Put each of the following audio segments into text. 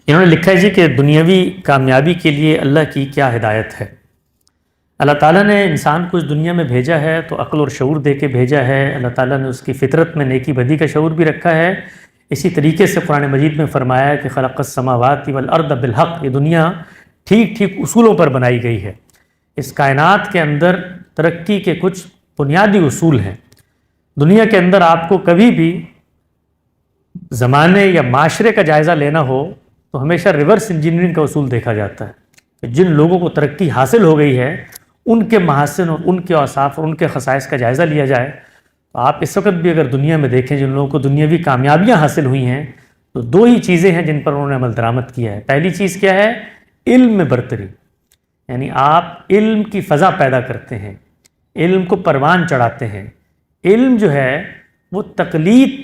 انہوں نے لکھا ہے جی کہ دنیاوی کامیابی کے لیے اللہ کی کیا ہدایت ہے۔ اللہ تعالیٰ نے انسان کو اس دنیا میں بھیجا ہے تو عقل اور شعور دے کے بھیجا ہے۔ اللہ تعالیٰ نے اس کی فطرت میں نیکی بدی کا شعور بھی رکھا ہے۔ اسی طریقے سے قرآن مجید میں فرمایا ہے کہ خلق السماوات والارض بالحق، یہ دنیا ٹھیک ٹھیک اصولوں پر بنائی گئی ہے۔ اس کائنات کے اندر ترقی کے کچھ بنیادی اصول ہیں۔ دنیا کے اندر آپ کو کبھی بھی زمانے یا معاشرے کا جائزہ لینا ہو تو ہمیشہ ریورس انجینئرنگ کا اصول دیکھا جاتا ہے کہ جن لوگوں کو ترقی حاصل ہو گئی ہے ان کے محاسن اور ان کے اوصاف اور ان کے خصائص کا جائزہ لیا جائے۔ تو آپ اس وقت بھی اگر دنیا میں دیکھیں جن لوگوں کو دنیاوی کامیابیاں حاصل ہوئی ہیں تو دو ہی چیزیں ہیں جن پر انہوں نے عمل درآمد کیا ہے۔ پہلی چیز کیا ہے؟ علم میں برتری، یعنی آپ علم کی فضا پیدا کرتے ہیں، علم کو پروان چڑھاتے ہیں۔ علم جو ہے وہ تقلید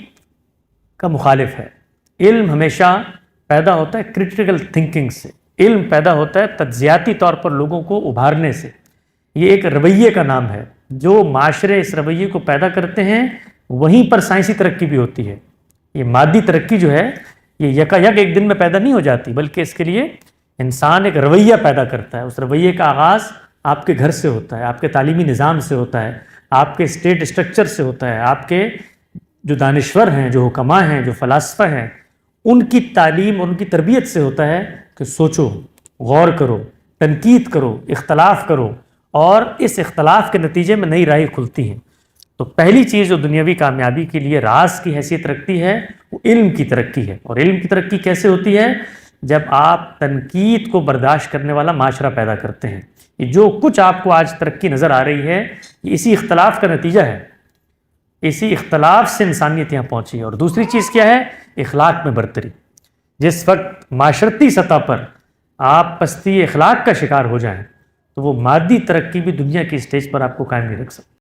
کا مخالف ہے۔ علم ہمیشہ پیدا ہوتا ہے کرٹیکل تھنکنگ سے، علم پیدا ہوتا ہے تجزیاتی طور پر لوگوں کو ابھارنے سے۔ یہ ایک رویے کا نام ہے، جو معاشرے اس رویے کو پیدا کرتے ہیں وہیں پر سائنسی ترقی بھی ہوتی ہے۔ یہ مادی ترقی جو ہے یہ یکا یک ایک دن میں پیدا نہیں ہو جاتی، بلکہ اس کے لیے انسان ایک رویہ پیدا کرتا ہے۔ اس رویے کا آغاز آپ کے گھر سے ہوتا ہے، آپ کے تعلیمی نظام سے ہوتا ہے، آپ کے اسٹیٹ اسٹرکچر سے ہوتا ہے، آپ کے جو دانشور ہیں، جو حکماء ہیں، جو فلاسفہ ہیں، ان کی تعلیم اور ان کی تربیت سے ہوتا ہے کہ سوچو، غور کرو، تنقید کرو، اختلاف کرو، اور اس اختلاف کے نتیجے میں نئی راہیں کھلتی ہیں۔ تو پہلی چیز جو دنیاوی کامیابی کے لیے راز کی حیثیت رکھتی ہے وہ علم کی ترقی ہے۔ اور علم کی ترقی کیسے ہوتی ہے؟ جب آپ تنقید کو برداشت کرنے والا معاشرہ پیدا کرتے ہیں۔ یہ جو کچھ آپ کو آج ترقی نظر آ رہی ہے یہ اسی اختلاف کا نتیجہ ہے، اسی اختلاف سے انسانیت یہاں پہنچی ہے۔ اور دوسری چیز کیا ہے؟ اخلاق میں برتری۔ جس وقت معاشرتی سطح پر آپ پستی اخلاق کا شکار ہو جائیں تو وہ مادی ترقی بھی دنیا کی اسٹیج پر آپ کو قائم نہیں رکھ سکتی۔